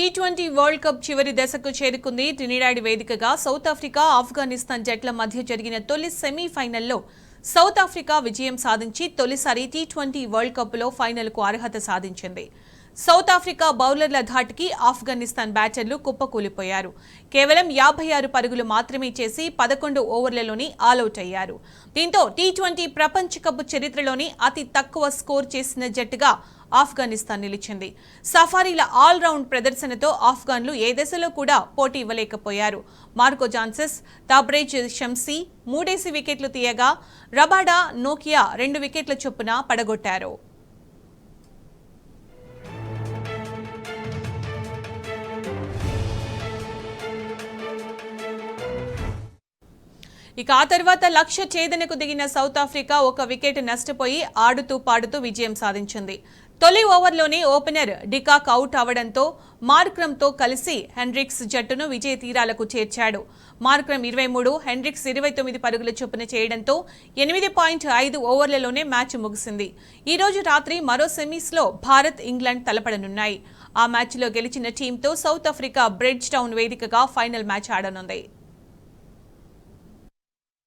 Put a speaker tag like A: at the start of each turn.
A: T20 world cup చివరి దశకు చేరుకుంది. ట్రినిడాడ్ వేదికగా సౌత్ ఆఫ్రికా, ఆఫ్ఘనిస్తాన్ జట్ల మధ్య జరిగిన తొలి సెమీఫైనల్లో సౌత్ ఆఫ్రికా విజయం సాధించి తొలిసారి టీ20 వరల్డ్ కప్లో ఫైనల్కు అర్హత సాధించింది. సౌత్ ఆఫ్రికా బౌలర్ల ధాటికి ఆఫ్ఘనిస్తాన్ బ్యాటర్లు కుప్పకూలిపోయారు. కేవలం 56 పరుగులు మాత్రమే చేసి 11 ఓవర్లలోనే ఆలౌట్ అయ్యారు. దీంతో టీ20 ప్రపంచ కప్ చరిత్రలోని అతి తక్కువ స్కోర్ చేసిన జట్టుగా ఆఫ్ఘనిస్తాన్ నిలిచింది. సఫారీల ఆల్రౌండ్ ప్రదర్శనతో ఆఫ్ఘన్లు ఏ దశలో కూడా పోటీ ఇవ్వలేకపోయారు. మార్కో జాన్సెస్, తాబ్రేజ్ షంసీ 3 వికెట్లు తీయగా రబాడా నోకియా 2 వికెట్ల చొప్పున పడగొట్టారు. ఇక ఆ తర్వాత లక్ష్య ఛేదనకు దిగిన సౌత్ ఆఫ్రికా 1 వికెట్ నష్టపోయి ఆడుతూ పాడుతూ విజయం సాధించింది. తొలి ఓవర్లోనే ఓపెనర్ డికాక్ అవుట్ అవడంతో మార్క్రమ్తో కలిసి హెండ్రిక్స్ జట్టును విజయ తీరాలకు చేర్చాడు. మార్క్రమ్ 23, హెండ్రిక్స్ 29 పరుగుల చొప్పున చేయడంతో 8.5 ఓవర్లలోనే మ్యాచ్ ముగిసింది. ఈ రోజు రాత్రి మరో సెమీస్లో భారత్, ఇంగ్లాండ్ తలపడనున్నాయి. ఆ మ్యాచ్లో గెలిచిన టీంతో సౌత్ ఆఫ్రికా బ్రిడ్జ్ టౌన్ వేదికగా ఫైనల్ మ్యాచ్ ఆడనుంది.